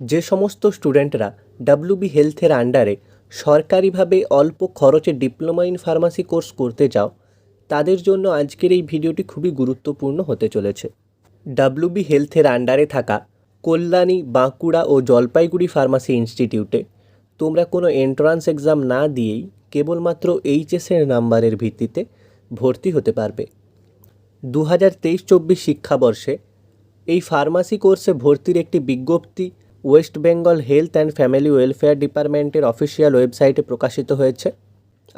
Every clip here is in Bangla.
যে সমস্ত স্টুডেন্টরা ডাব্লিউবি হেলথের আন্ডারে সরকারিভাবে অল্প খরচে ডিপ্লোমা ইন ফার্মাসি কোর্স করতে চাও, তাদের জন্য আজকের এই ভিডিওটি খুবই গুরুত্বপূর্ণ হতে চলেছে। ডাব্লিউবি হেলথের আন্ডারে থাকা কল্যাণী, বাঁকুড়া ও জলপাইগুড়ি ফার্মাসি ইনস্টিটিউটে তোমরা কোনো এন্ট্রান্স এক্সাম না দিয়েই কেবলমাত্র এইচএসের নাম্বারের ভিত্তিতে ভর্তি হতে পারবে। 2023-24 শিক্ষাবর্ষে এই ফার্মাসি কোর্সে ভর্তির একটি বিজ্ঞপ্তি West Bengal health and family welfare ডিপার্টমেন্টের অফিসিয়াল ওয়েবসাইটে প্রকাশিত হয়েছে।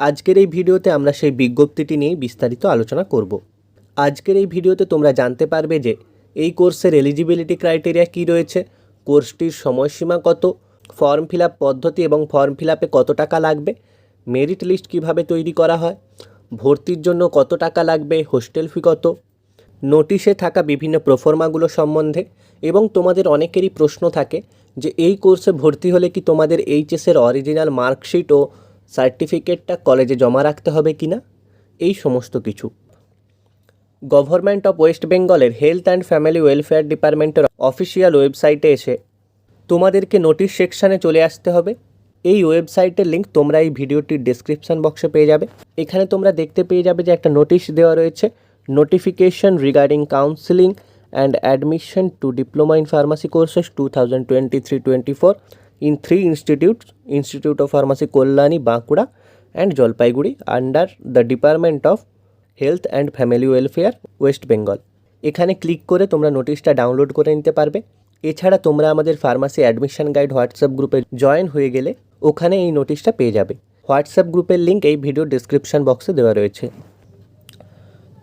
আজকের এই ভিডিওতে আমরা সেই বিজ্ঞপ্তিটি নিয়েই বিস্তারিত আলোচনা করব। আজকের এই ভিডিওতে তোমরা জানতে পারবে যে এই কোর্সের এলিজিবিলিটি ক্রাইটেরিয়া কী রয়েছে, কোর্সটির সময়সীমা কত, ফর্ম ফিল আপ পদ্ধতি এবং ফর্ম ফিল আপে কত টাকা লাগবে, মেরিট লিস্ট কীভাবে তৈরি করা হয়, ভর্তির জন্য কত টাকা লাগবে, হোস্টেল ফি কত, নোটিশে থাকা বিভিন্ন প্রোফর্মাগুলো সম্বন্ধে। এবং তোমাদের অনেকেরই প্রশ্ন থাকে যে এই কোর্সে ভর্তি হলে কি তোমাদের এইচএসের অরিজিনাল মার্কশিট ও সার্টিফিকেটটা কলেজে জমা রাখতে হবে কি না, এই সমস্ত কিছু। গভর্নমেন্ট অফ ওয়েস্ট বেঙ্গলের হেলথ অ্যান্ড ফ্যামিলি ওয়েলফেয়ার ডিপার্টমেন্টের অফিসিয়াল ওয়েবসাইটে এসে তোমাদেরকে নোটিশ সেকশানে চলে আসতে হবে। এই ওয়েবসাইটের লিঙ্ক তোমরা এই ভিডিওটির ডেসক্রিপশান বক্সে পেয়ে যাবে। এখানে তোমরা দেখতে পেয়ে যাবে যে একটা নোটিশ দেওয়া রয়েছে, notification regarding counselling and admission to diploma in pharmacy courses 2023-24 in 3 institutes, Institute of Pharmacy Kollani, Bankura and Jalpaiguri under the Department of health and family welfare West Bengal. এখানে ক্লিক করে তোমরা নোটিশটা ডাউনলোড করে নিতে পারবে। এছাড়া তোমরা আমাদের ফার্মাসি অ্যাডমিশন গাইড হোয়াটসঅ্যাপ গ্রুপে জয়েন হয়ে গেলে ওখানে এই নোটিশটা পেয়ে যাবে। হোয়াটসঅ্যাপ গ্রুপের লিঙ্ক এই ভিডিও ডেসক্রিপশন বক্সে দেওয়া রয়েছে।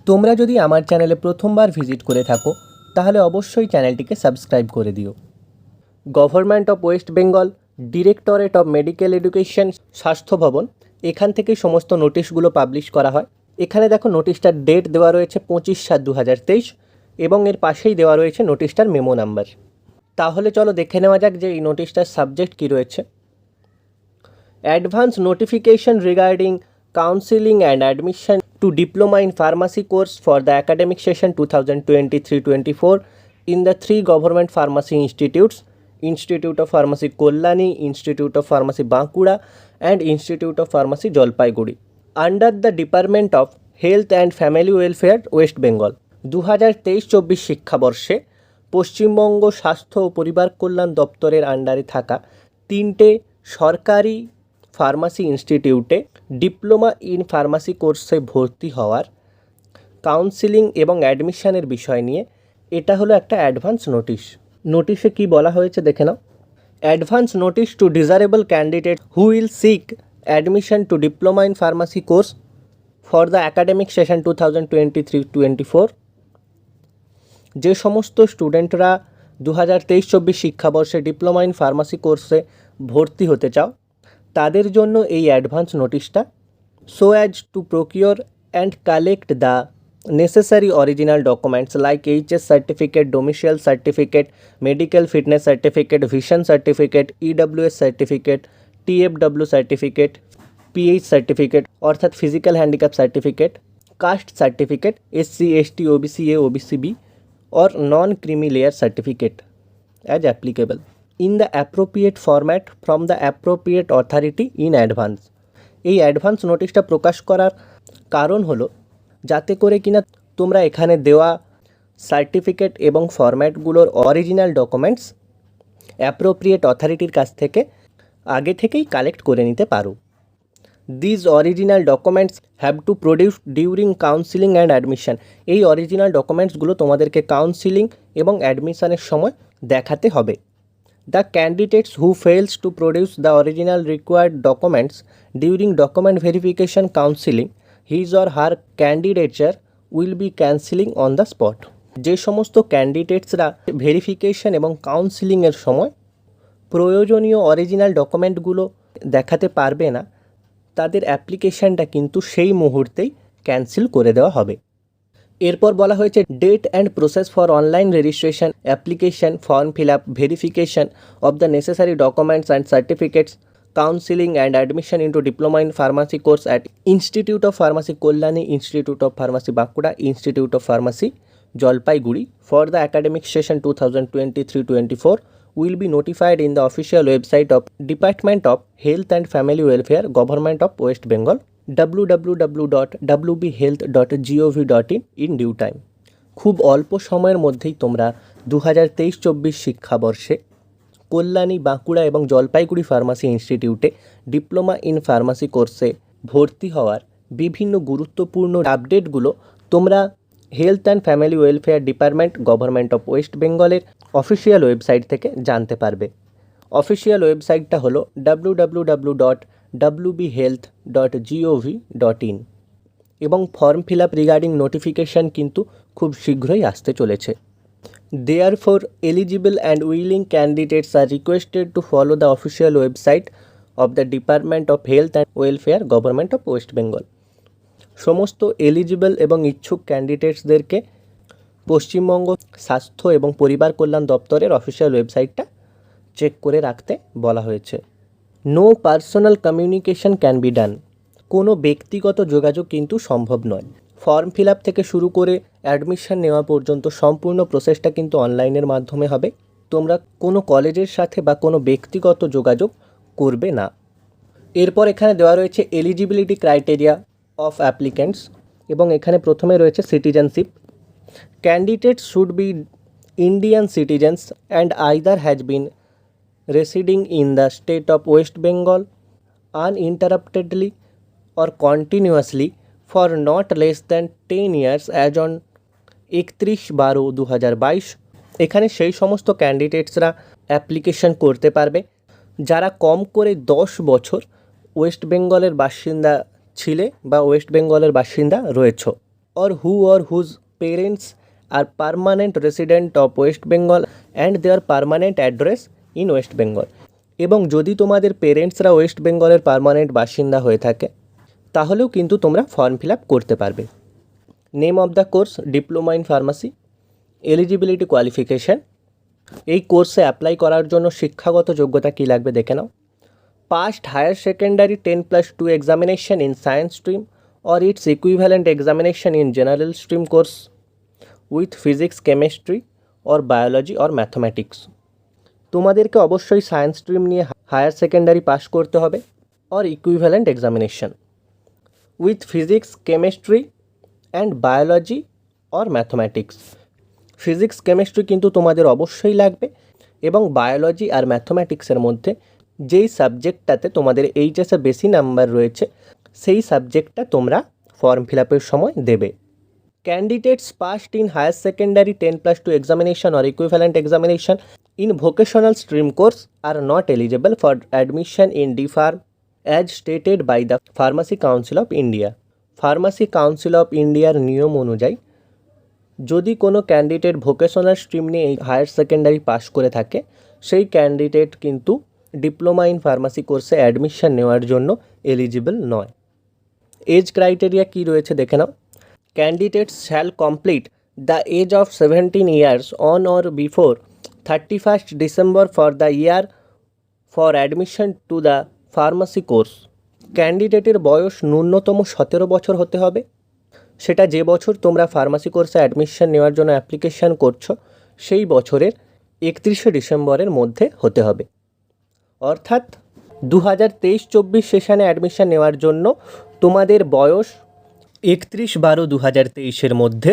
তোমরা যদি আমার চ্যানেলে প্রথমবার ভিজিট করে থাকো তাহলে অবশ্যই চ্যানেলটিকে সাবস্ক্রাইব করে দিও। Government of West Bengal directorate of medical education, স্বাস্থ্য ভবন, এখান থেকেই সমস্ত নোটিশগুলো পাবলিশ করা হয়। এখানে দেখো নোটিশটার ডেট দেওয়া রয়েছে 25/7/2023 এবং এর পাশেই দেওয়া রয়েছে নোটিশটার মেমো নাম্বার। তাহলে চলো দেখে নেওয়া যাক যে এই নোটিশটার সাবজেক্ট কী রয়েছে। Advance notification regarding counselling and admission to diploma in pharmacy course for the academic session 2023-24 in the 3 government pharmacy institutes, Institute of Pharmacy Kollani, Institute of Pharmacy Bankura and Institute of Pharmacy Jalpaiguri under the Department of Health and Family Welfare West Bengal। 2023-24 শিক্ষাবর্ষে পশ্চিমবঙ্গ স্বাস্থ্য ও পরিবার কল্যাণ দপ্তরের আন্ডারে থাকা 3টে সরকারি ফার্মাসি ইনস্টিটিউটে ডিপ্লোমা ইন ফার্মাসি কোর্সে ভর্তি হওয়ার কাউন্সিলিং এবং অ্যাডমিশনের বিষয় নিয়ে এটা হলো একটা অ্যাডভান্স নোটিশ। নোটিশে কি বলা হয়েছে দেখে নাও। Advance notice to desirable candidate who will seek admission to diploma in pharmacy course for the academic session 2023-24। যে সমস্ত স্টুডেন্টরা 2023-24 শিক্ষাবর্ষে ডিপ্লোমা ইন ফার্মাসি কোর্সে ভর্তি হতে চাও তাদের জন্য এই অ্যাডভান্স নোটিশটা। So as to procure and collect the necessary original documents like HS certificate, domicile certificate, medical fitness certificate, vision certificate, EWS certificate, TFW certificate, PH certificate অর্থাৎ physical handicap certificate, caste certificate, SC, ST, OBC A, OBC B or non-creamy layer certificate as applicable in the appropriate format from the appropriate authority in advance। এই অ্যাডভান্স নোটিশটা প্রকাশ করার কারণ হলো যাতে করে কিনা তোমরা এখানে দেওয়া সার্টিফিকেট এবং ফরম্যাটগুলোর অরিজিনাল ডকুমেন্টস অ্যাপ্রোপ্রিয়েট অথরিটির কাছ থেকে আগে থেকেই কালেক্ট করে নিতে পারো। These original documents have to produce during counselling and admission. এই অরিজিনাল ডকুমেন্টসগুলো তোমাদেরকে কাউন্সিলিং এবং অ্যাডমিশনের সময় দেখাতে হবে। The candidates who fails to produce the original required documents during document verification counselling, his or her candidature will be cancelling on the spot. যে সমস্ত ক্যান্ডিডেটসরা ভেরিফিকেশন এবং কাউন্সিলিংয়ের সময় প্রয়োজনীয় অরিজিনাল ডকুমেন্টগুলো দেখাতে পারবে না তাদের অ্যাপ্লিকেশানটা কিন্তু সেই মুহূর্তেই ক্যান্সেল করে দেওয়া হবে। এরপর বলা হয়েছে date and process for online registration, application, form fill up, verification of the necessary documents and certificates, counselling and admission into diploma in pharmacy course at institute of pharmacy Kalyani, institute of pharmacy Bankura, institute of pharmacy Jalpaiguri for the academic session 2023-24 will be notified in the official website of Department of Health and Family Welfare, Government of West Bengal, www.wbhealth.gov.in in due time. খুব অল্প সময়ের মধ্যেই তোমরা 2023-24 শিক্ষাবর্ষে কল্যাণী, বাঁকুড়া এবং জলপাইগুড়ি ফার্মাসি ইনস্টিটিউটে ডিপ্লোমা ইন ফার্মাসি কোর্সে ভর্তি হওয়ার বিভিন্ন গুরুত্বপূর্ণ আপডেটগুলো তোমরা health and family welfare department, government of West বেঙ্গলের অফিসিয়াল ওয়েবসাইট থেকে জানতে পারবে। অফিসিয়াল ওয়েবসাইটটা হলো www.wbhealth.gov.in এবং form fill up regarding notification কিন্তু খুব শীঘ্রই আসতে চলেছে। Therefore, eligible and willing candidates are requested to follow the official website of the Department of Health and Welfare, Government of West Bengal. সমস্ত এলিজিবল এবং ইচ্ছুক ক্যান্ডিডেটসদেরকে পশ্চিমবঙ্গ স্বাস্থ্য এবং পরিবার কল্যাণ দপ্তরের অফিসিয়াল ওয়েবসাইটটা চেক করে রাখতে বলা হয়েছে। No personal communication can be done. কোনো ব্যক্তিগত যোগাযোগ কিন্তু সম্ভব নয়। ফর্ম ফিল আপ থেকে শুরু করে অ্যাডমিশন নেওয়া পর্যন্ত সম্পূর্ণ প্রসেসটা কিন্তু অনলাইনের মাধ্যমে হবে। তোমরা কোনো কলেজের সাথে বা কোনো ব্যক্তিগত যোগাযোগ করবে না। এরপর এখানে দেওয়া রয়েছে এলিজিবিলিটি ক্রাইটেরিয়া অফ অ্যাপ্লিক্যান্টস এবং এখানে প্রথমে রয়েছে citizenship. Candidates should be Indian citizens and either has been residing in the state of West Bengal uninterruptedly or continuously for not less than 10 years as on 31/12/2022। এখানে সেই সমস্ত ক্যান্ডিডেটসরা অ্যাপ্লিকেশন করতে পারবে যারা কম করে 10 বছর ওয়েস্ট বেঙ্গলের বাসিন্দা ছিলে বা ওয়েস্ট বেঙ্গলের বাসিন্দা রয়েছ, or whose parents are permanent resident of West Bengal and their permanent address in West Bengal। এবং যদি তোমাদের পেরেন্টসরা ওয়েস্ট বেঙ্গলের পার্মানেন্ট বাসিন্দা হয়ে থাকে তাহলেও কিন্তু তোমরা ফর্ম ফিল আপ করতে পারবে। Name of the course diploma in pharmacy. Eligibility qualification. এই কোর্সে অ্যাপ্লাই করার জন্য শিক্ষাগত যোগ্যতা কী লাগবে দেখে নাও। Passed higher secondary 10+2 examination in science stream or its equivalent examination in general stream course with physics, chemistry or biology or mathematics. তোমাদেরকে অবশ্যই সায়েন্স স্ট্রিম নিয়ে হায়ার সেকেন্ডারি পাস করতে হবে or equivalent examination with physics, chemistry and biology or mathematics. Physics, chemistry কিন্তু তোমাদের অবশ্যই লাগবে এবং বায়োলজি আর ম্যাথমেটিক্সের মধ্যে যেই সাবজেক্টটাতে তোমাদের এইচএসে বেশি নাম্বার রয়েছে সেই সাবজেক্টটা তোমরা ফর্ম ফিল আপের সময় দেবে। Candidates passed in higher secondary 10+2 examination or equivalent examination in vocational stream course are not eligible for admission in D-Pharm as stated by the Pharmacy Council of India। Pharmacy Council of Indiaর নিয়ম অনুযায়ী যদি কোনো ক্যান্ডিডেট ভোকেশনাল স্ট্রিম নিয়ে হায়ার সেকেন্ডারি পাস করে থাকে সেই ক্যান্ডিডেট কিন্তু ডিপ্লোমা ইন ফার্মাসি কোর্সে অ্যাডমিশন নেওয়ার জন্য এলিজিবল নয়। এজ ক্রাইটেরিয়া কী রয়েছে দেখে নাও। Candidates shall complete the age of 17 years on or before 31st December for the year for admission to the pharmacy course। ক্যান্ডিডেটের বয়স ন্যূনতম 17 বছর হতে হবে, সেটা যে বছর তোমরা ফার্মাসি কোর্সে অ্যাডমিশন নেওয়ার জন্য অ্যাপ্লিকেশান করছো সেই বছরের 31শে ডিসেম্বরের মধ্যে হতে হবে। অর্থাৎ 2023-24 সেশনে অ্যাডমিশন নেওয়ার জন্য তোমাদের বয়স 31/12/2023 মধ্যে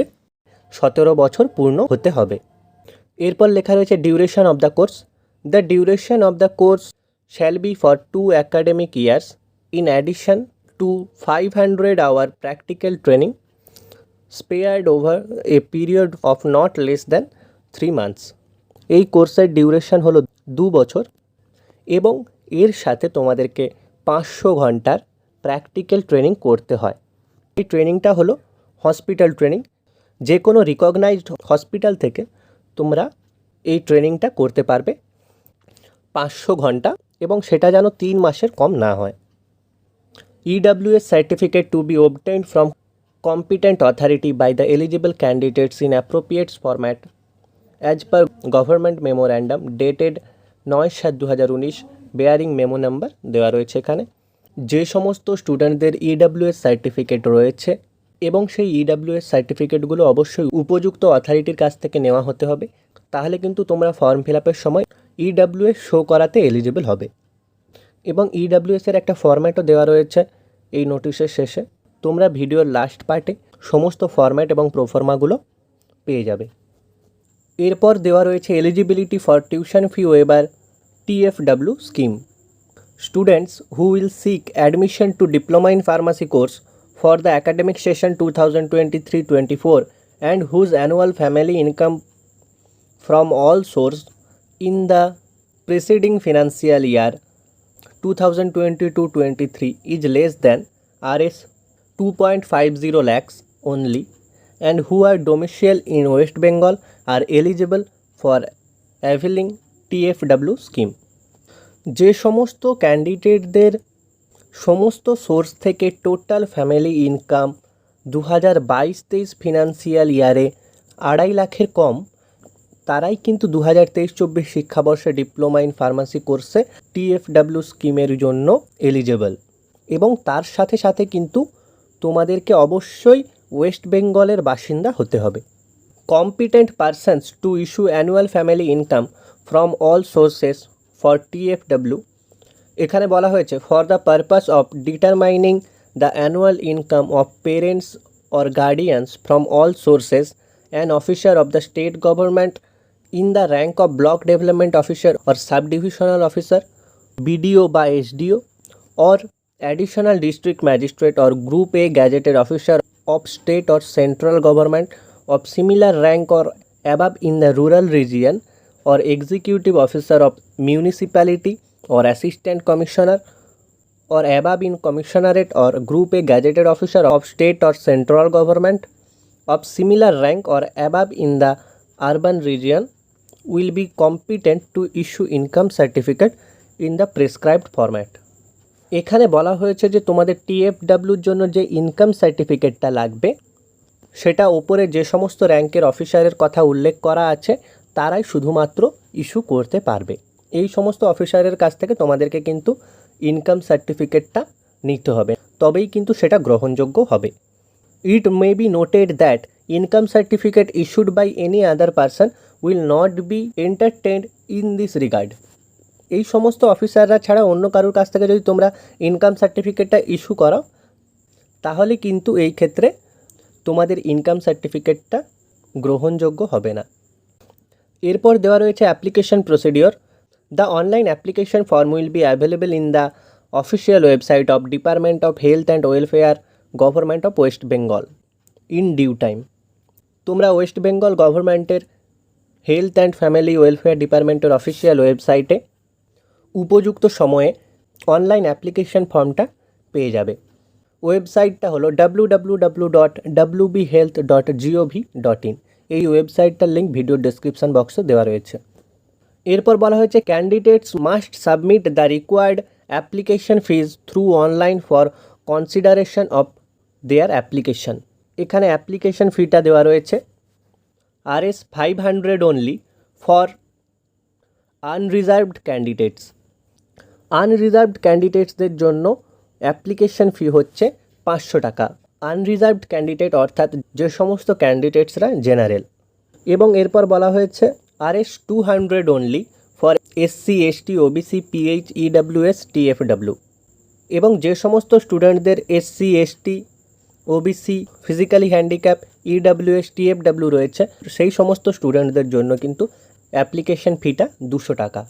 17 বছর পূর্ণ হতে হবে। এরপর লেখা রয়েছে duration of the course. The duration of the course shall be for 2 academic years in addition to 500 hour practical training spared over a period of not less than 3 months। এই কোর্সের ডিউরেশন হলো 2 বছর এবং এর সাথে তোমাদেরকে 500 ঘন্টার প্র্যাকটিক্যাল ট্রেনিং করতে হয়। এই ট্রেনিংটা হলো হসপিটাল ট্রেনিং। যে কোনো রিকগনাইজড হসপিটাল থেকে তোমরা এই ট্রেনিংটা করতে পারবে 500 ঘন্টা এবং সেটা যেন 3 মাসের কম না হয়। EWS certificate to be obtained from competent authority by the eligible candidates in appropriate format as per government memorandum dated 9/7/2019 bearing memo number দেওয়া রয়েছে এখানে। যে সমস্ত স্টুডেন্টদের EWS সার্টিফিকেট রয়েছে এবং সেই ইডাব্লিউএস সার্টিফিকেটগুলো অবশ্যই উপযুক্ত অথরিটির কাছ থেকে নেওয়া হতে হবে, তাহলে কিন্তু তোমরা ফর্ম ফিল আপের সময় ইডাব্লিউএস শো করাতে এলিজিবল হবে। এবং ইডাব্লিউএসের একটা ফরম্যাটও দেওয়া রয়েছে এই নোটিশের শেষে, তোমরা ভিডিওর লাস্ট পার্টে সমস্ত ফরম্যাট এবং প্রোফর্মাগুলো পেয়ে যাবে। এরপর দেওয়া রয়েছে eligibility for tuition fee waiver TFW scheme. Students who will seek admission to diploma in pharmacy course for the academic session 2023-24 and whose annual family income from all source in the preceding financial year 2022-23 is less than Rs 2.50 lakhs only and who are domiciled in West Bengal are eligible for availing TFW scheme। যে সমস্ত ক্যান্ডিডেটদের সমস্ত সোর্স থেকে টোটাল ফ্যামিলি ইনকাম 2022-23 ফিনান্সিয়াল ইয়ারে 2.5 লাখের কম, তারাই কিন্তু 2023-24 শিক্ষাবর্ষে ডিপ্লোমা ইন ফার্মাসি কোর্সে TFW স্কিমের জন্য এলিজেবল। এবং তার সাথে সাথে কিন্তু তোমাদেরকে অবশ্যই ওয়েস্ট বেঙ্গলের বাসিন্দা হতে হবে। Competent persons to issue annual family income from all sources for TFW। এখানে বলা হয়েছে for the purpose of determining the annual income of parents or guardians from all sources an officer of the state government in the rank of block development officer or sub divisional officer BDO বা SDO or additional district magistrate or group A gazetted officer of state or central government of similar rank or above in the rural region or executive officer of municipality or assistant commissioner or above in commissionerate or group A gazetted officer of state or central government of similar rank or above in the urban region will be competent to issue income certificate in the prescribed format। এখানে বলা হয়েছে যে তোমাদের TFWর জন্য যে ইনকাম সার্টিফিকেটটা লাগবে সেটা ওপরে যে সমস্ত র্যাঙ্কের অফিসারের কথা উল্লেখ করা আছে তারাই শুধুমাত্র ইস্যু করতে পারবে। এই সমস্ত অফিসারের কাছ থেকে তোমাদেরকে কিন্তু ইনকাম সার্টিফিকেটটা নিতে হবে, তবেই কিন্তু সেটা গ্রহণযোগ্য হবে। It may be noted that income certificate issued by any other person will not be entertained in this regard. এই সমস্ত অফিসাররা ছাড়া অন্য কারোর কাছ থেকে যদি তোমরা ইনকাম সার্টিফিকেটটা ইস্যু করো তাহলে কিন্তু এই ক্ষেত্রে তোমাদের ইনকাম সার্টিফিকেটটা গ্রহণযোগ্য হবে না। এরপর দেওয়া রয়েছে application procedure. The online application form will be available in the official website of department of health and welfare government of West Bengal in due time. তোমরা ওয়েস্ট বেঙ্গল গভর্নমেন্টের হেলথ অ্যান্ড ফ্যামিলি ওয়েলফেয়ার ডিপার্টমেন্টের অফিসিয়াল ওয়েবসাইটে উপযুক্ত সময়ে অনলাইন অ্যাপ্লিকেশন ফর্মটা পেয়ে যাবে। ওয়েবসাইটটা হলো www.wbhealth.gov.in। এই ওয়েবসাইটটার লিঙ্ক ভিডিও ডেসক্রিপশন বক্সে দেওয়া রয়েছে। এরপর বলা হয়েছে candidates must submit the required application fees through online for consideration of their application. এখানে অ্যাপ্লিকেশন ফিটা দেওয়া রয়েছে Rs 500 only for unreserved candidates. Unreserved ক্যান্ডিডেটসদের জন্য অ্যাপ্লিকেশন ফি হচ্ছে 500 টাকা। আনরিজার্ভড ক্যান্ডিডেট অর্থাৎ যে সমস্ত ক্যান্ডিডেটসরা জেনারেল। এবং এরপর বলা হয়েছে Rs 200 only for SC ST OBC PH EWS TFW। এবং যে সমস্ত স্টুডেন্টদের SC ST OBC physically handicap EWS TFW রয়েছে সেই সমস্ত স্টুডেন্টদের জন্য কিন্তু অ্যাপ্লিকেশন ফিটা 200 টাকা।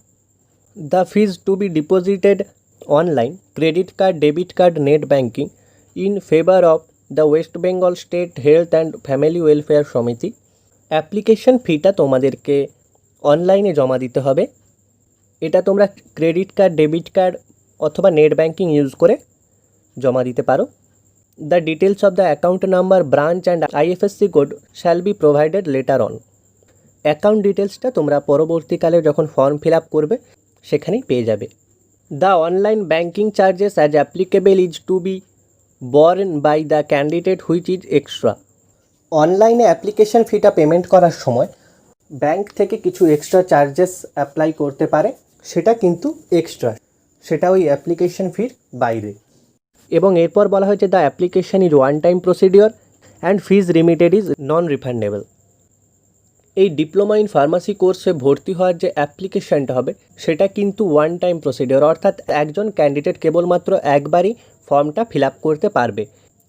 The fees to be deposited online credit card debit card net banking in favour of the West Bengal state health and family welfare Samiti. Application ফিটা তোমাদেরকে অনলাইনে জমা দিতে হবে। এটা তোমরা ক্রেডিট কার্ড ডেবিট কার্ড অথবা নেট ব্যাঙ্কিং ইউজ করে জমা দিতে পারো। The details of the account number branch and IFSC code shall be provided later on. Account ডিটেলসটা তোমরা পরবর্তীকালে যখন ফর্ম ফিল আপ করবে সেখানেই পেয়ে যাবে। The online banking charges as applicable is to be borne by the candidate which is extra. অনলাইনে অ্যাপ্লিকেশন ফিটা পেমেন্ট করার সময় ব্যাংক থেকে কিছু এক্সট্রা চার্জেস অ্যাপ্লাই করতে পারে, সেটা কিন্তু এক্সট্রা, সেটা ওই অ্যাপ্লিকেশন ফির বাইরে। এবং এরপর বলা হয়েছে the application is one time procedure and fees remitted is non refundable. এই ডিপ্লোমা ইন ফার্মাসি কোর্সে ভর্তি হওয়ার যে অ্যাপ্লিকেশানটা হবে সেটা কিন্তু ওয়ান টাইম প্রসিডিওর, অর্থাৎ একজন ক্যান্ডিডেট কেবলমাত্র একবারই ফর্মটা ফিল আপ করতে পারবে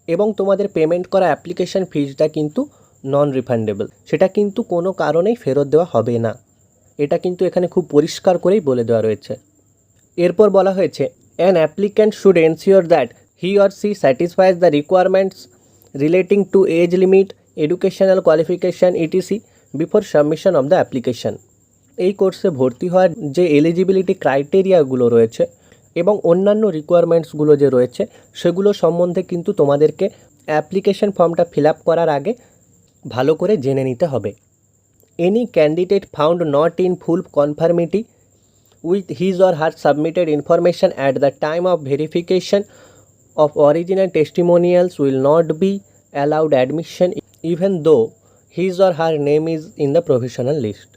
এবং তোমাদের পেমেন্ট করা অ্যাপ্লিকেশান ফিজটা কিন্তু নন রিফান্ডেবল, সেটা কিন্তু কোনো কারণেই ফেরত দেওয়া হবে না। এটা কিন্তু এখানে খুব পরিষ্কার করেই বলে দেওয়া রয়েছে। এরপর বলা হয়েছে an applicant should ensure that he or she satisfies the requirements relating to age limit, educational qualification etc before submission of the application. এই কোর্সে ভর্তি হওয়ার যে এলিজিবিলিটি ক্রাইটেরিয়াগুলো রয়েছে এবং অন্যান্য রিকোয়ারমেন্টসগুলো যে রয়েছে সেগুলো সম্বন্ধে কিন্তু তোমাদেরকে অ্যাপ্লিকেশন ফর্মটা ফিল আপ করার আগে ভালো করে জেনে নিতে হবে। Any candidate found not in full conformity with his or her submitted information at the time of verification of original testimonials will not be allowed admission even though his or her name is in the provisional list.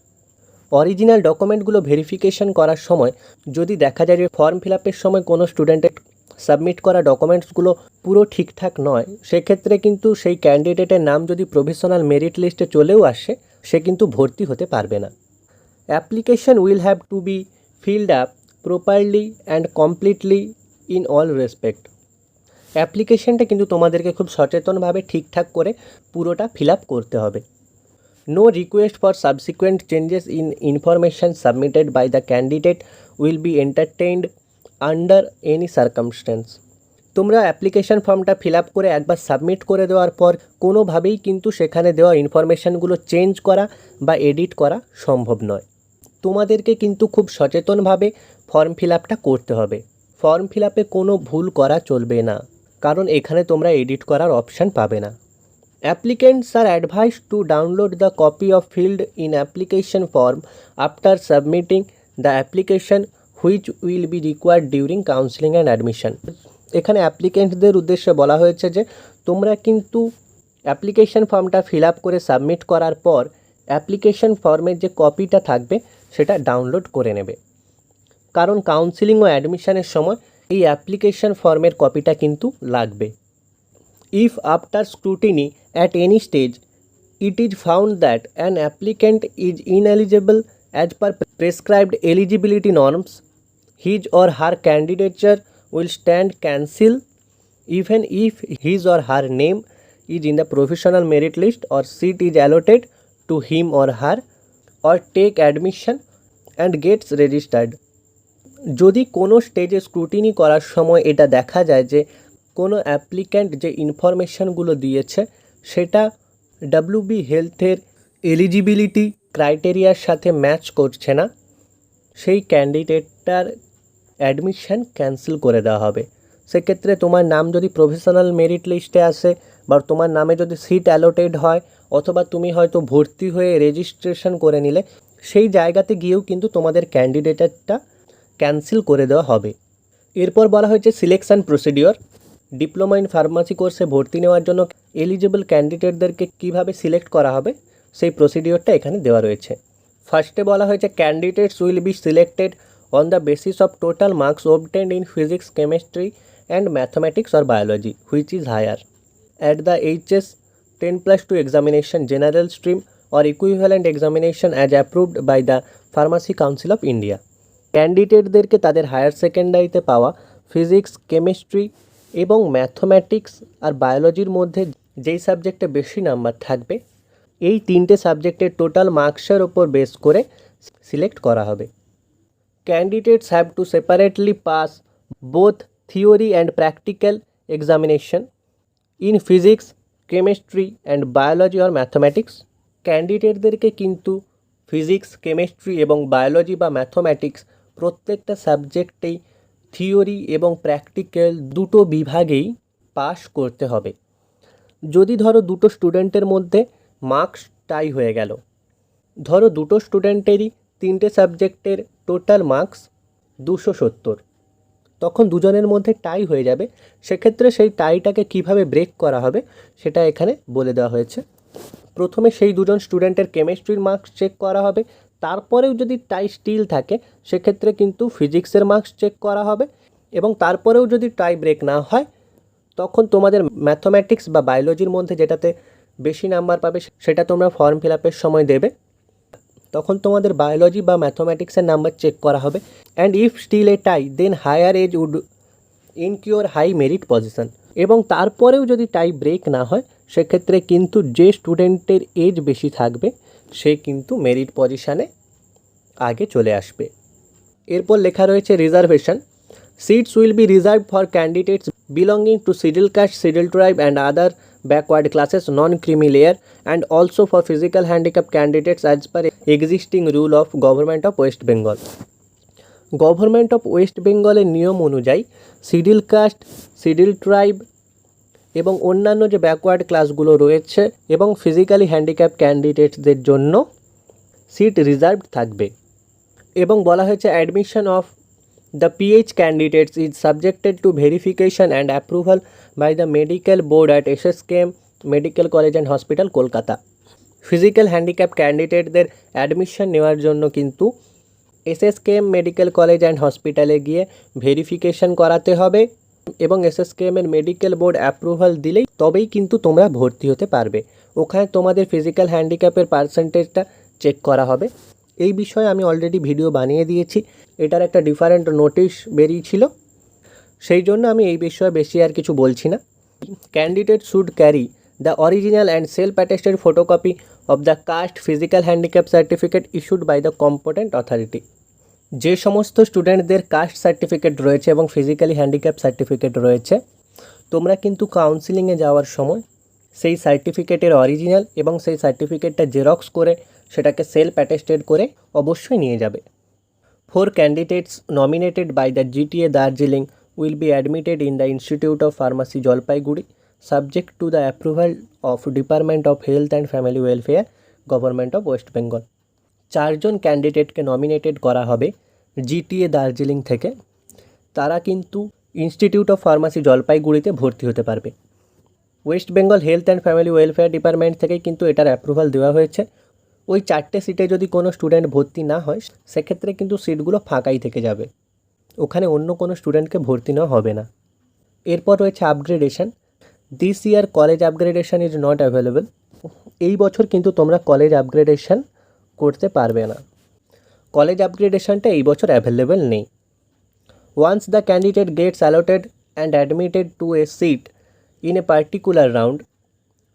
Original ডকুমেন্টগুলো ভেরিফিকেশন করার সময় যদি দেখা যায় যে ফর্ম ফিল আপের সময় কোনো স্টুডেন্টের সাবমিট করা ডকুমেন্টসগুলো পুরো ঠিকঠাক নয়, সেক্ষেত্রে কিন্তু সেই ক্যান্ডিডেটের নাম যদি প্রভিশনাল মেরিট লিস্টে চলেও আসে সে কিন্তু ভর্তি হতে পারবে না। Application will have to be filled up properly and completely in all respect. অ্যাপ্লিকেশনটা কিন্তু তোমাদেরকে খুব সচেতনভাবে ঠিকঠাক করে পুরোটা ফিল আপ করতে হবে। No request for subsequent changes in information submitted by the candidate will be entertained under any circumstance. তোমরা অ্যাপ্লিকেশন ফর্মটা ফিল আপ করে একবার সাবমিট করে দেওয়ার পর কোনোভাবেই কিন্তু সেখানে দেওয়া ইনফরমেশানগুলো চেঞ্জ করা বা এডিট করা সম্ভব নয়। তোমাদেরকে কিন্তু খুব সচেতনভাবে ফর্ম ফিল আপটা করতে হবে। ফর্ম ফিল আপে কোনো ভুল করা চলবে না, কারণ এখানে তোমরা এডিট করার অপশান পাবে না। Applicants R advice to download the copy of field in application form after submitting the application which will be required during counselling and admission. এখানে অ্যাপ্লিকেন্টদের উদ্দেশ্যে বলা হয়েছে যে তোমরা কিন্তু অ্যাপ্লিকেশন ফর্মটা ফিল আপ করে সাবমিট করার পর অ্যাপ্লিকেশন ফর্মের যে কপিটা থাকবে সেটা ডাউনলোড করে নেবে, কারণ কাউন্সিলিং ও অ্যাডমিশনের সময় এই অ্যাপ্লিকেশন ফর্মের কপিটা কিন্তু লাগবে। If after scrutiny at any stage it is found that an applicant is ineligible as per prescribed eligibility norms, his or her candidature will stand cancel even if his or her name is in the provisional merit list or seat is allotted to him or her or take admission and gets registered. যদি কোনো স্টেজে স্ক্রুটিনি করার সময় এটা দেখা যায় যে কোনো অ্যাপ্লিক্যান্ট যে ইনফরমেশানগুলো দিয়েছে সেটা WB হেলথের এলিজিবিলিটি ক্রাইটেরিয়ার সাথে ম্যাচ করছে না, সেই ক্যান্ডিডেটটার অ্যাডমিশন ক্যান্সেল করে দেওয়া হবে। সেক্ষেত্রে তোমার নাম যদি প্রফেশনাল মেরিট লিস্টে আসে বা তোমার নামে যদি সিট অ্যালোটেড হয় অথবা তুমি হয়তো ভর্তি হয়ে রেজিস্ট্রেশন করে নিলে, সেই জায়গাতে গিয়েও কিন্তু তোমাদের ক্যান্ডিডেটটা ক্যান্সেল করে দেওয়া হবে। এরপর বলা হয়েছে selection procedure. Diploma in pharmacy কোর্সে ভর্তি নেওয়ার জন্য এলিজিবল ক্যান্ডিডেটদেরকে কিভাবে সিলেক্ট করা হবে সেই প্রসিডিওরটা এখানে দেওয়া রয়েছে। ফার্স্টে বলা হয়েছে candidates will be selected on the basis of total marks obtained in physics, chemistry and mathematics or biology which is higher at the HS 10+2 examination general stream or equivalent examination as approved by the Pharmacy Council of India. ক্যান্ডিডেটদেরকে তাদের হায়ার সেকেন্ডারিতে পাওয়া ফিজিক্স, কেমিস্ট্রি এবং ম্যাথমেটিক্স আর বায়োলজির মধ্যে যেই সাবজেক্টে বেশি নাম্বার থাকবে এই তিনটে সাবজেক্টের টোটাল মার্কসের ওপর বেস করে সিলেক্ট করা হবে। Candidates have to separately pass both theory and practical examination in physics, chemistry and biology or mathematics. ক্যান্ডিডেটদেরকে কিন্তু ফিজিক্স, কেমিস্ট্রি এবং বায়োলজি বা ম্যাথমেটিক্স প্রত্যেকটা সাবজেক্টেই থিওরি এবং প্র্যাকটিক্যাল দুটো বিভাগেই পাস করতে হবে। যদি ধরো দুটো স্টুডেন্টের মধ্যে মার্কস টাই হয়ে গেল, ধরো দুটো স্টুডেন্টেরই তিনটে সাবজেক্টের টোটাল মার্কস 270, তখন দুজনের মধ্যে টাই হয়ে যাবে। সেক্ষেত্রে সেই টাইটাকে কিভাবে ব্রেক করা হবে সেটা এখানে বলে দেওয়া হয়েছে। প্রথমে সেই দুজন স্টুডেন্টের কেমিস্ট্রির মার্কস চেক করা হবে, তারপরেও যদি টাই স্টিল থাকে সেক্ষেত্রে কিন্তু ফিজিক্সের মার্কস চেক করা হবে এবং তারপরেও যদি টাই ব্রেক না হয় তখন তোমাদের ম্যাথমেটিক্স বা বায়োলজির মধ্যে যেটাতে বেশি নাম্বার পাবে সেটা তোমরা ফর্ম ফিল আপের সময় দেবে। তখন তোমাদের বায়োলজি বা ম্যাথমেটিক্সের নাম্বার চেক করা হবে। And if still a tie then higher age would incur high merit position. এবং তারপরেও যদি টাই ব্রেক না হয় সেক্ষেত্রে কিন্তু যে স্টুডেন্টের এজ বেশি থাকবে সে কিন্তু মেরিট পজিশানে আগে চলে আসবে। এরপর লেখা রয়েছে reservation. Seats will be reserve for candidates belonging to schedule caste, schedule tribe and other backward classes, non-creamy layer, and also for physical handicap candidates as per existing rule of Government of West Bengal. Government of West বেঙ্গলের নিয়ম অনুযায়ী শিডিউল কাস্ট, শিডিউল ট্রাইব এবং অন্যান্য যে ব্যাকওয়ার্ড ক্লাসগুলো রয়েছে এবং ফিজিক্যালি হ্যান্ডিক্যাপ ক্যান্ডিডেটসদের জন্য সিট রিজার্ভ থাকবে। এবং বলা হয়েছে admission of the PH candidates is subjected to verification and approval by the medical board at SSKM medical college and hospital Kolkata. Physical handicap ক্যান্ডিডেটদের অ্যাডমিশন নেওয়ার জন্য কিন্তু এসএসকেএম মেডিকেল কলেজ অ্যান্ড হসপিটালে গিয়ে ভেরিফিকেশন করাতে হবে এবং এসএসকেএমের মেডিকেল বোর্ড অ্যাপ্রুভাল দিলেই তবেই কিন্তু তোমরা ভর্তি হতে পারবে। ওখানে তোমাদের ফিজিক্যাল হ্যান্ডিক্যাপের পার্সেন্টেজটা চেক করা হবে। এই বিষয়ে আমি অলরেডি ভিডিও বানিয়ে দিয়েছি, এটার একটা ডিফারেন্ট নোটিশ বেরিয়েছিল, সেই জন্য আমি এই বিষয়ে বেশি আর কিছু বলছি না। Candidate should carry the original and self attested photocopy of the caste physical handicap certificate issued by the competent authority. যে সমস্ত স্টুডেন্টদের কাস্ট সার্টিফিকেট রয়েছে এবং ফিজিক্যালি হ্যান্ডিক্যাপ সার্টিফিকেট রয়েছে, তোমরা কিন্তু কাউন্সিলিংয়ে যাওয়ার সময় সেই সার্টিফিকেটের অরিজিনাল এবং সেই সার্টিফিকেটটা জেরক্স করে সেটাকে সেলফ অ্যাটেস্টেড করে অবশ্যই নিয়ে যাবে। 4 candidates nominated by the GTA Darjeeling will be admitted in the Institute of Pharmacy Jalpaiguri subject to the approval of Department of Health and Family Welfare, Government of West Bengal. 4 জন ক্যান্ডিডেটকে নমিনেটেড করা হবে জিটিএ দার্জিলিং থেকে। তারা কিন্তু ইনস্টিটিউট অফ ফার্মাসি জলপাইগুড়িতে ভর্তি হতে পারবে। West Bengal health and family welfare department থেকেই কিন্তু এটার অ্যাপ্রুভাল দেওয়া হয়েছে। ওই 4টে সিটে যদি কোনো স্টুডেন্ট ভর্তি না হয় সেক্ষেত্রে কিন্তু সিটগুলো ফাঁকাই থেকে যাবে, ওখানে অন্য কোনো স্টুডেন্টকে ভর্তি নেওয়া হবে না। এরপর রয়েছে upgradation. This year college upgradation is not available. এই বছর কিন্তু তোমরা কলেজ আপগ্রেডেশন করতে পারবে না, কলেজ আপগ্রেডেশনটা এই বছর অ্যাভেলেবল নেই। Once the candidate gets allotted and admitted to a seat in a particular round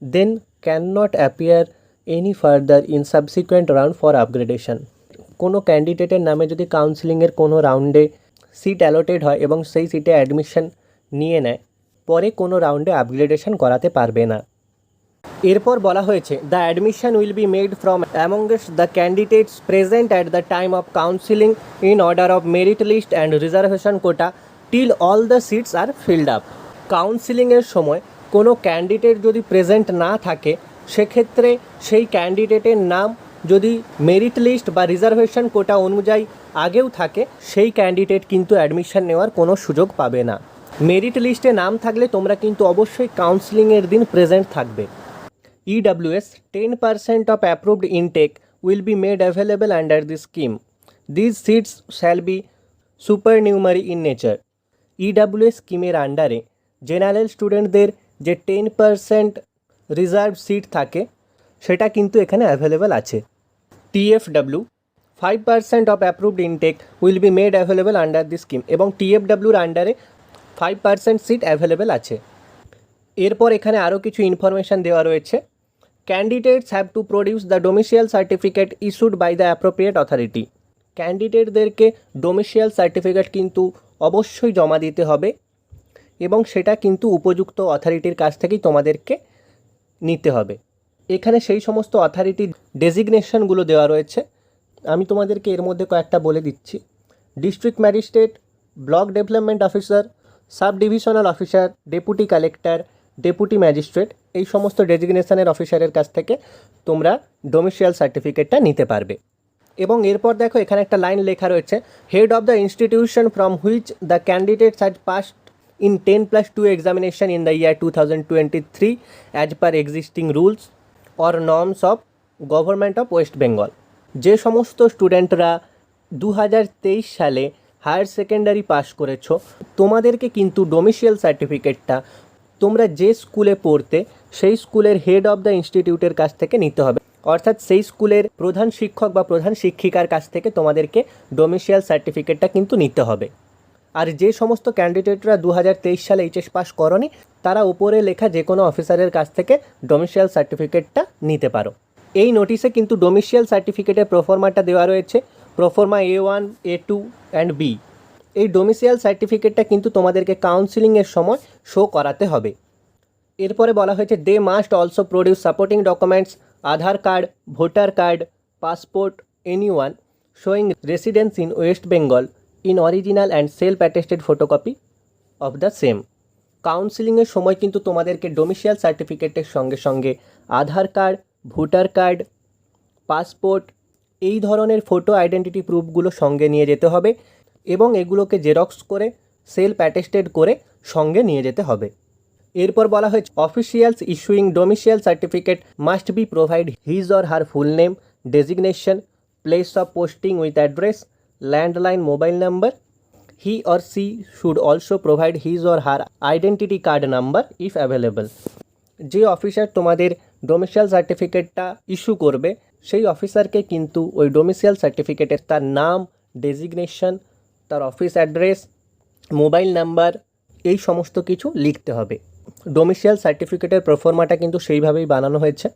then can not appear any further in subsequent round for upgradation. কোনো ক্যান্ডিডেটের নামে যদি কাউন্সিলিংয়ের কোনো রাউন্ডে সিট অ্যালটেড হয় এবং সেই সিটে অ্যাডমিশন নিয়ে নেয়, পরে কোনো রাউন্ডে আপগ্রেডেশন করাতে পারবে না। এরপর বলা হয়েছে the admission will be made from amongst the candidates present at the time of counselling in order of merit list and reservation quota till all the seats are filled up. কাউন্সিলিংয়ের সময় কোনো ক্যান্ডিডেট যদি প্রেজেন্ট না থাকে সেক্ষেত্রে সেই ক্যান্ডিডেটের নাম যদি মেরিট লিস্ট বা রিজার্ভেশন কোটা অনুযায়ী আগেও থাকে সেই ক্যান্ডিডেট কিন্তু অ্যাডমিশন নেওয়ার কোনো সুযোগ পাবে না। মেরিট লিস্টে নাম থাকলে তোমরা কিন্তু অবশ্যই কাউন্সিলিংয়ের দিন প্রেজেন্ট থাকবে। EWS 10% of approved intake will be made available under this scheme. These seats shall be supernumerary in nature. EWS স্কিমের আন্ডারে জেনারেল স্টুডেন্টদের যে 10% রিজার্ভ সিট থাকে সেটা কিন্তু এখানে অ্যাভেলেবেল আছে। TFW 5% of approved intake will be made available under this scheme এবং TFWর আন্ডারে 5% সিট অ্যাভেলেবেল আছে। এরপর এখানে আরও কিছু ইনফরমেশান দেওয়া রয়েছে। Candidates have to produce the domicile certificate issued by the appropriate authority. ক্যান্ডিডেটদেরকে ডোমিসিয়াল সার্টিফিকেট কিন্তু অবশ্যই জমা দিতে হবে এবং সেটা কিন্তু উপযুক্ত অথরিটির কাছ থেকেই তোমাদেরকে নিতে হবে। এখানে সেই সমস্ত অথরিটির ডেজিগনেশনগুলো দেওয়া রয়েছে, আমি তোমাদেরকে এর মধ্যে কয়েকটা বলে দিচ্ছি। District magistrate, block development officer, sub divisional officer, deputy collector, deputy magistrate, এই সমস্ত ডেজিগনেশনের অফিসারের কাছ থেকে তোমরা ডোমিসিয়াল সার্টিফিকেটটা নিতে পারবে। এবং এরপর দেখো এখানে একটা লাইন লেখা রয়েছে, head of the institution from which the candidates had passed in 10+2 examination in the year 2023 as per existing rules or norms of Government of West Bengal। যে সমস্ত স্টুডেন্টরা 2023 সালে হায়ার সেকেন্ডারি পাস করেছো তোমাদেরকে কিন্তু ডোমিসিয়াল সার্টিফিকেটটা তোমরা যে স্কুলে পড়তে সেই স্কুলের হেড অফ দ্য ইনস্টিটিউটের কাছ থেকে নিতে হবে, অর্থাৎ সেই স্কুলের প্রধান শিক্ষক বা প্রধান শিক্ষিকার কাছ থেকে তোমাদেরকে ডোমিসিয়াল সার্টিফিকেটটা কিন্তু নিতে হবে। আর যে সমস্ত ক্যান্ডিডেটরা 2023 সালে এইচএস পাস করনি, তারা উপরে লেখা যে কোনো অফিসারের কাছ থেকে ডোমিসিয়াল সার্টিফিকেটটা নিতে পারো। এই নোটিশে কিন্তু ডোমিসিয়াল সার্টিফিকেটের প্রোফর্মাটা দেওয়া রয়েছে, proforma A1, A2 and B। এই ডোমিসিয়াল সার্টিফিকেটটা কিন্তু তোমাদেরকে কাউন্সিলিংয়ের সময় শো করাতে হবে। এরপরে বলা হয়েছে they must also produce supporting documents, Aadhaar card, voter card, passport, anyone showing residence in West Bengal in original and self attested photocopy of the same. কাউন্সিলিংয়ের সময় কিন্তু তোমাদেরকে ডোমিসিয়াল সার্টিফিকেটের সঙ্গে সঙ্গে Aadhaar card, voter card, passport এই ধরনের ফটো আইডেন্টিটি প্রুফগুলো সঙ্গে নিয়ে যেতে হবে এবং এগুলোকে জেরক্স করে সেলফ অ্যাটেস্টেড করে সঙ্গে নিয়ে যেতে হবে। এরপর বলা হয়েছে officials issuing domicile certificate must be provide his or her full name, designation, place of posting with address, landline mobile number. He or C should also provide his or her identity card number if available. যে অফিসার তোমাদের ডোমিসিয়াল সার্টিফিকেটটা ইস্যু করবে সেই অফিসারকে কিন্তু ওই ডোমিসিয়াল সার্টিফিকেটের তার নাম, ডেজিগনেশন, তার অফিস অ্যাড্রেস, মোবাইল নাম্বার এই সমস্ত কিছু লিখতে হবে। ডোমিসিয়াল সার্টিফিকেটের প্রোফর্মাটা কিন্তু সেইভাবেই বানানো হয়েছে।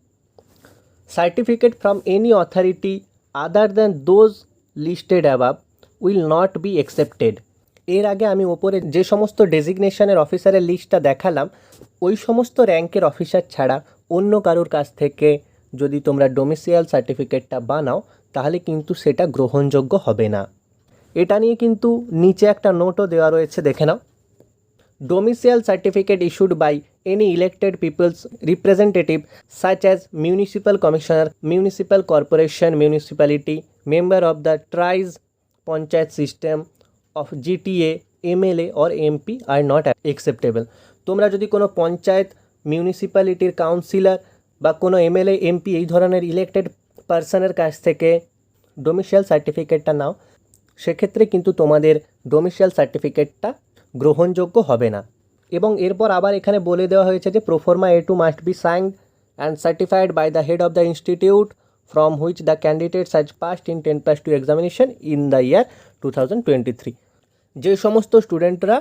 Certificate from any authority other than those listed above will not be accepted. এর আগে আমি ওপরে যে সমস্ত ডেজিগনেশনের অফিসারের লিস্টটা দেখালাম, ওই সমস্ত র্যাঙ্কের অফিসার ছাড়া অন্য কারোর কাছ থেকে যদি তোমরা ডোমিসিয়াল সার্টিফিকেটটা বানাও তাহলে কিন্তু সেটা গ্রহণযোগ্য হবে না। এটা নিয়ে কিন্তু নিচে একটা নোটও দেওয়া রয়েছে, দেখে নাও। Domicile certificate issued by any elected people's representative such as municipal commissioner, municipal corporation, municipality, member of the TRIS panchayat system of GTA, MLA or MP are not acceptable। তোমরা যদি কোনো পঞ্চায়েত, মিউনিসিপ্যালিটির কাউন্সিলর বা কোনো MLA, MP এই ধরনের ইলেক্টেড পার্সনের কাছ থেকে ডোমিসিয়াল সার্টিফিকেটটা নাও, সেক্ষেত্রে কিন্তু তোমাদের ডোমিসিয়াল সার্টিফিকেটটা গ্রহণযোগ্য হবে না। এবং এরপর আবার এখানে বলে দেওয়া হয়েছে যে proforma A2 must be signed and certified by the head of the institute from which the candidates has passed in 10+2 examination in the year 2023। যে সমস্ত স্টুডেন্টরা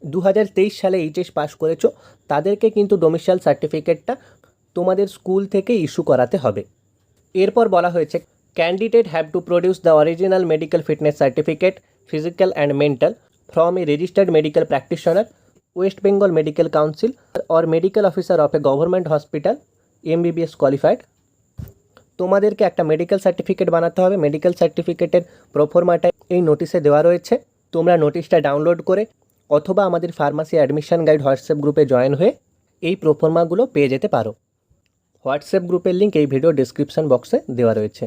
2023 সালে এইচএস পাস করেছো তাদেরকে কিন্তু ডোমিসিয়াল সার্টিফিকেটটা তোমাদের স্কুল থেকে ইস্যু করাতে হবে। এরপর বলা হয়েছে candidate have to produce the original medical fitness certificate, physical and mental from a registered medical practitioner, West Bengal medical council or medical officer of a government hospital MBBS qualified. তোমাদেরকে একটা মেডিকেল সার্টিফিকেট বানাতে হবে। মেডিকেল সার্টিফিকেটের প্রোফর্মাটা এই নোটিশে দেওয়া রয়েছে। তোমরা নোটিশটা ডাউনলোড করে অথবা আমাদের ফার্মাসি অ্যাডমিশন গাইড হোয়াটসঅ্যাপ গ্রুপে জয়েন হয়ে এই প্রোফর্মাগুলো পেয়ে যেতে পারো। হোয়াটসঅ্যাপ গ্রুপের লিঙ্ক এই ভিডিও ডেসক্রিপশন বক্সে দেওয়া রয়েছে।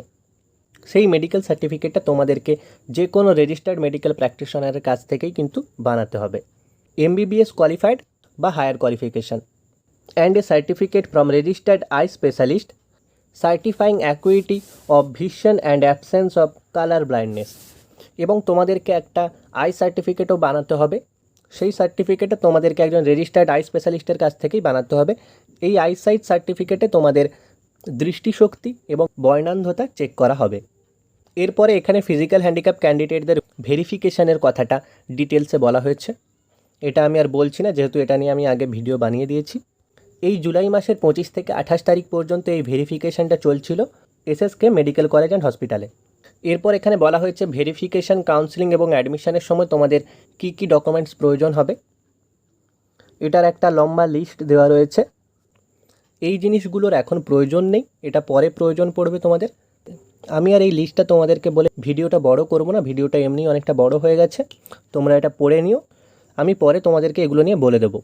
সেই মেডিকেল সার্টিফিকেটটা তোমাদেরকে যে কোনো রেজিস্টার্ড মেডিকেল প্র্যাকটিশনারের কাছ থেকেই কিন্তু বানাতে হবে। MBBS কোয়ালিফাইড বা higher qualification and a certificate from registered eye specialist certifying acuity of vision and absence of colour blindness. এবং তোমাদেরকে একটা আই সার্টিফিকেটও বানাতে হবে। সেই সার্টিফিকেটে তোমাদেরকে একজন রেজিস্টার্ড আই স্পেশালিস্টের কাছ থেকেই বানাতে হবে। এই আইসাইট সার্টিফিকেটে তোমাদের দৃষ্টিশক্তি এবং বর্ণান্ধতা চেক করা হবে। এরপরে এখানে ফিজিক্যাল হ্যান্ডিক্যাপ ক্যান্ডিডেটদের ভেরিফিকেশানের কথাটা ডিটেলসে বলা হয়েছে। এটা আমি আর বলছি না, যেহেতু এটা নিয়ে আমি আগে ভিডিও বানিয়ে দিয়েছি। এই জুলাই মাসের 25 থেকে 28 তারিখ পর্যন্ত এই ভেরিফিকেশানটা চলছিল SSK মেডিকেল কলেজ অ্যান্ড হসপিটালে। এরপর এখানে বলা হয়েছে ভেরিফিকেশান, কাউন্সিলিং এবং অ্যাডমিশনের সময় তোমাদের কী কী ডকুমেন্টস প্রয়োজন হবে। এটার একটা লম্বা লিস্ট দেওয়া রয়েছে। এই জিনিসগুলোর এখন প্রয়োজন নেই, এটা পরে প্রয়োজন পড়বে তোমাদের। আমি আর এই লিস্টটা তোমাদেরকে বলে ভিডিওটা বড় করব না, ভিডিওটা এমনি অনেকটা বড় হয়ে গেছে, তোমরা এটা পড়ে নিও। আমি পরে তোমাদেরকে এগুলো নিয়ে বলে দেবো।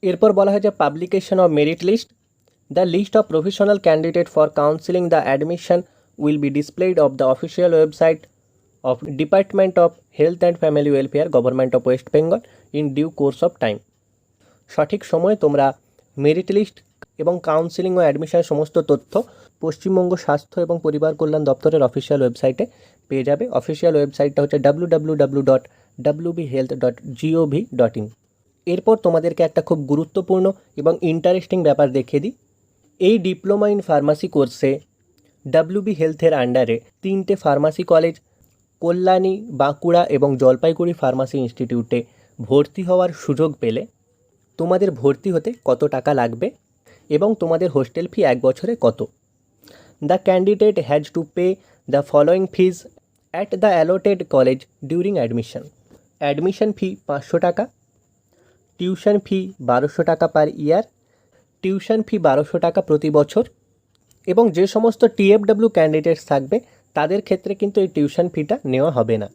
এরপর বলা হয়েছে publication of merit list. The list of professional candidate for counselling the admission will be displayed of the official website of department of health and family welfare, government of West Bengal in due course of time. সঠিক সময়ে তোমরা মেরিট লিস্ট এবং কাউন্সিলিং ও অ্যাডমিশনের সমস্ত তথ্য পশ্চিমবঙ্গ স্বাস্থ্য এবং পরিবার কল্যাণ দপ্তরের অফিসিয়াল ওয়েবসাইটে পেয়ে যাবে। অফিসিয়াল ওয়েবসাইটটা হচ্ছে www.wbhealth.gov.in। এরপর তোমাদেরকে একটা খুব গুরুত্বপূর্ণ এবং ইন্টারেস্টিং ব্যাপার দেখিয়ে দিই। এই ডিপ্লোমা ইন ফার্মাসি কোর্সে ডাব্লিউবি হেলথের আন্ডারে 3টে ফার্মাসি কলেজ কল্যাণী, বাঁকুড়া এবং জলপাইগুড়ি ফার্মাসি ইনস্টিটিউটে ভর্তি হওয়ার সুযোগ পেলে তোমাদের ভর্তি হতে কত টাকা লাগবে এবং তোমাদের হোস্টেল ফি 1 বছরে কত। The candidate has to pay the following fees at the allotted college during admission. Admission ফি 500 টাকা, টিউশন ফি 1200 টাকা পার ইয়ার, টিউশন ফি 1200 টাকা প্রতি বছর, এবং যে সমস্ত টিএফডব্লিউ ক্যান্ডিডেটস থাকবে তাদের ক্ষেত্রে কিন্তু এই টিউশন ফিটা নেওয়া হবে না।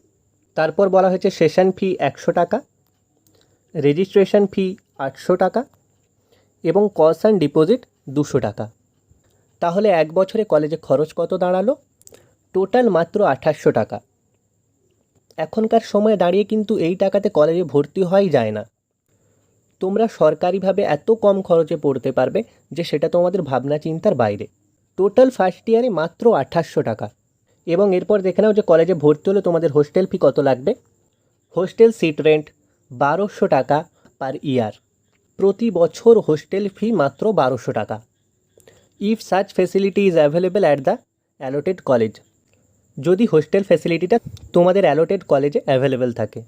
তারপর বলা হয়েছে সেশন ফি 100 টাকা, রেজিস্ট্রেশন ফি 800 টাকা এবং কশন ডিপোজিট 200 টাকা। তাহলে 1 বছরে কলেজে খরচ কত দাঁড়ালো? টোটাল মাত্র 2800 টাকা। এখনকার সময়ে দাঁড়িয়ে কিন্তু এই টাকাতে কলেজে ভর্তি হওয়াই যায় না। তোমরা সরকারিভাবে এত কম খরচে পড়তে পারবে যে সেটা তোমাদের ভাবনা চিন্তার বাইরে। টোটাল ফার্স্ট ইয়ারে মাত্র 2800 টাকা। এবং এরপর দেখে নাও যে কলেজে ভর্তি হলে তোমাদের হোস্টেল ফি কত লাগবে। হোস্টেল সিট রেন্ট 1200 টাকা পার ইয়ার। প্রতি বছর হোস্টেল ফি মাত্র 1200 টাকা। If such facility is available at the allotted college. যদি হোস্টেল ফেসিলিটিটা তোমাদের অ্যালোটেড কলেজে অ্যাভেলেবেল থাকে।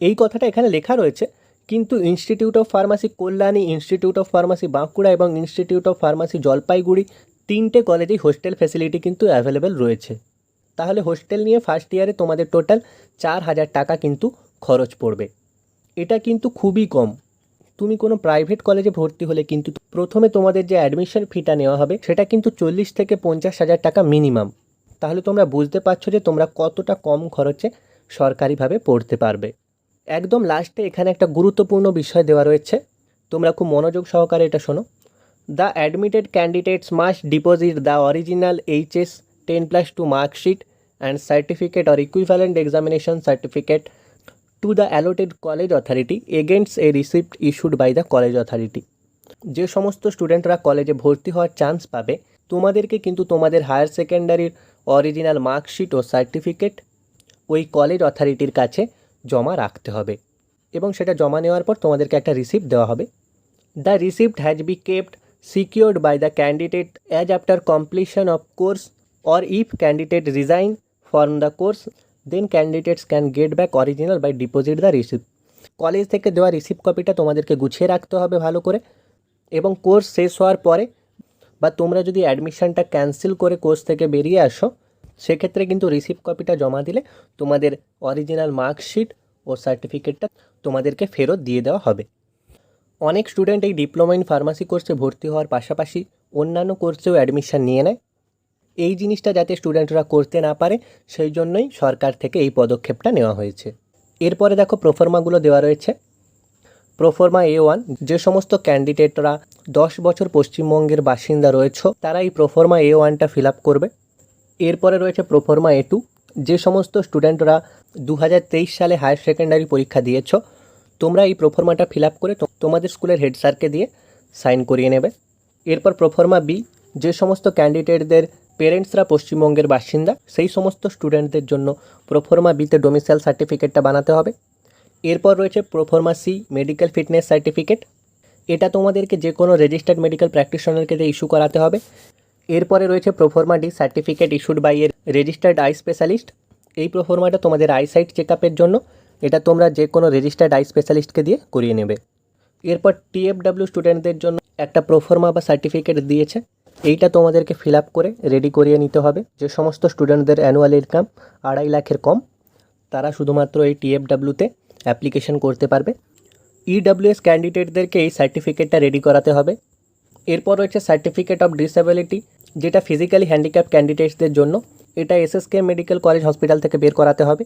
এই কথাটা এখানে লেখা রয়েছে, কিন্তু institute of pharmacy Kalyani, institute of pharmacy Bankura এবং ইনস্টিটিউট অফ ফার্মাসি জলপাইগুড়ি 3টে কলেজেই হোস্টেল ফেসিলিটি কিন্তু অ্যাভেলেবেল রয়েছে। তাহলে হোস্টেল নিয়ে ফার্স্ট ইয়ারে তোমাদের টোটাল 4000 টাকা কিন্তু খরচ পড়বে। এটা কিন্তু খুবই কম। তুমি কোনো প্রাইভেট কলেজে ভর্তি হলে কিন্তু প্রথমে তোমাদের যে অ্যাডমিশন ফিটা নেওয়া হবে সেটা কিন্তু 40 থেকে 50,000 টাকা মিনিমাম। তাহলে তোমরা বুঝতে পারছো যে তোমরা কতটা কম খরচে সরকারিভাবে পড়তে পারবে। একদম লাস্টে এখানে একটা গুরুত্বপূর্ণ বিষয় দেওয়া রয়েছে, তোমরা খুব মনোযোগ সহকারে এটা শোনো। The admitted candidates must deposit the original HS 10+2 marksheet and certificate or equivalent examination certificate to the allotted college authority against a receipt issued by the college authority. যে সমস্ত স্টুডেন্টরা কলেজে ভর্তি হওয়ার চান্স পাবে তোমাদেরকে কিন্তু তোমাদের হায়ার সেকেন্ডারির অরিজিনাল মার্কশিট ও সার্টিফিকেট ওই কলেজ অথরিটির কাছে জমা রাখতে হবে এবং সেটা জমা নেওয়ার পর তোমাদেরকে একটা রিসিপ্ট দেওয়া হবে। The receipt has be kept secured by the candidate as after completion of course or if candidate resign from the course then candidates can get back original by deposit the receipt. College থেকে দেওয়া রিসিপ্ট কপিটা তোমাদেরকে গুছিয়ে রাখতে হবে ভালো করে, এবং কোর্স শেষ হওয়ার পরে বা তোমরা যদি অ্যাডমিশনটা ক্যান্সেল করে কোর্স থেকে বেরিয়ে আসো সেক্ষেত্রে কিন্তু রিসিপ্ট কপিটা জমা দিলে তোমাদের অরিজিনাল মার্কশিট ও সার্টিফিকেটটা তোমাদেরকে ফেরত দিয়ে দেওয়া হবে। অনেক স্টুডেন্ট এই ডিপ্লোমা ইন ফার্মাসি কোর্সে ভর্তি হওয়ার পাশাপাশি অন্যান্য কোর্সেও অ্যাডমিশন নিয়ে নেয়। এই জিনিসটা যাতে স্টুডেন্টরা করতে না পারে সেই জন্যই সরকার থেকে এই পদক্ষেপটা নেওয়া হয়েছে। এরপরে দেখো প্রোফর্মাগুলো দেওয়া রয়েছে। প্রোফর্মা A1, যে সমস্ত ক্যান্ডিডেটরা 10 বছর পশ্চিমবঙ্গের বাসিন্দা রয়েছে তারা এই প্রোফর্মা A1টা ফিল আপ করবে। এরপরে রয়েছে প্রোফর্মা A2, যে সমস্ত স্টুডেন্টরা 2023 সালে হায়ার সেকেন্ডারি পরীক্ষা দিয়েছ তোমরা এই প্রোফর্মাটা ফিল আপ করে তোমাদের স্কুলের হেড স্যারকে দিয়ে সাইন করিয়ে নেবে। এরপর প্রোফর্মা B, যে সমস্ত ক্যান্ডিডেটদের পেরেন্টসরা পশ্চিমবঙ্গের বাসিন্দা সেই সমস্ত স্টুডেন্টদের জন্য প্রোফর্মা বিতে ডোমিসাইল সার্টিফিকেটটা বানাতে হবে। এরপর রয়েছে proforma C, medical fitness certificate. এটা তোমাদেরকে যে কোনো রেজিস্টার্ড মেডিকেল প্র্যাকটিশনারকে দিয়ে ইস্যু করাতে হবে। এরপরে রয়েছে proforma D, certificate issued by এর রেজিস্টার্ড আই স্পেশালিস্ট। এই প্রোফর্মাটা তোমাদের আইসাইট চেক আপের জন্য, এটা তোমরা যে কোনো রেজিস্টার্ড আই স্পেশালিস্টকে দিয়ে করিয়ে নেবে। এরপর TFW স্টুডেন্টদের জন্য একটা প্রোফর্মা বা সার্টিফিকেট দিয়েছে, এইটা তোমাদেরকে ফিল আপ করে রেডি করিয়ে নিতে হবে। যে সমস্ত স্টুডেন্টদের অ্যানুয়াল ইনকাম 2.5 লাখের কম তারা শুধুমাত্র এই TFWতে অ্যাপ্লিকেশন করতে পারবে। EWS ক্যান্ডিডেটদেরকে এই সার্টিফিকেটটা রেডি করাতে হবে। এরপর রয়েছে সার্টিফিকেট অফ ডিসএবিলিটি, যেটা ফিজিক্যালি হ্যান্ডিক্যাপ ক্যান্ডিডেটসদের জন্য, এটা SSK মেডিকেল কলেজ হসপিটাল থেকে বের করাতে হবে।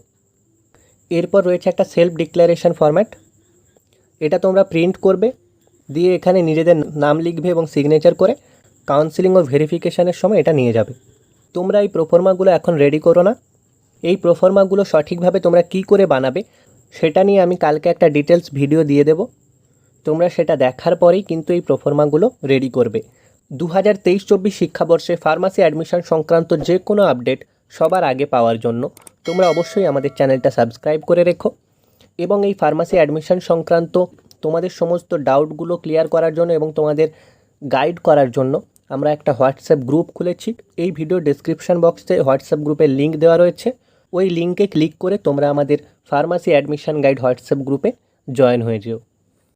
এরপর রয়েছে একটা সেলফ ডিক্লারেশন ফরম্যাট, এটা তোমরা প্রিন্ট করবে দিয়ে এখানে নিজেদের নাম লিখবে এবং সিগনেচার করে কাউন্সিলিং ও ভেরিফিকেশানের সময় এটা নিয়ে যাবে। তোমরা এই প্রোফর্মাগুলো এখন রেডি করো না। এই প্রোফর্মাগুলো সঠিকভাবে তোমরা কি করে বানাবে সেটা নিয়ে আমি কালকে একটা ডিটেলস ভিডিও দিয়ে দেব, তোমরা সেটা দেখার পরেই কিন্তু এই প্রোফর্মাগুলো রেডি করবে। 2023-24 শিক্ষাবর্ষে ফার্মাসি অ্যাডমিশন সংক্রান্ত যে কোনো আপডেট সবার আগে পাওয়ার জন্য তোমরা অবশ্যই আমাদের চ্যানেলটা সাবস্ক্রাইব করে রেখো এবং এই ফার্মাসি অ্যাডমিশন সংক্রান্ত তোমাদের সমস্ত ডাউটগুলো ক্লিয়ার করার জন্য এবং তোমাদের গাইড করার জন্য আমরা একটা হোয়াটসঅ্যাপ গ্রুপ খুলেছি। এই ভিডিও ডেসক্রিপশন বক্সে হোয়াটসঅ্যাপ গ্রুপের লিঙ্ক দেওয়া রয়েছে। ওই লিঙ্কে ক্লিক করে তোমরা আমাদের ফার্মাসি অ্যাডমিশন গাইড হোয়াটসঅ্যাপ গ্রুপে জয়েন হয়ে যেও।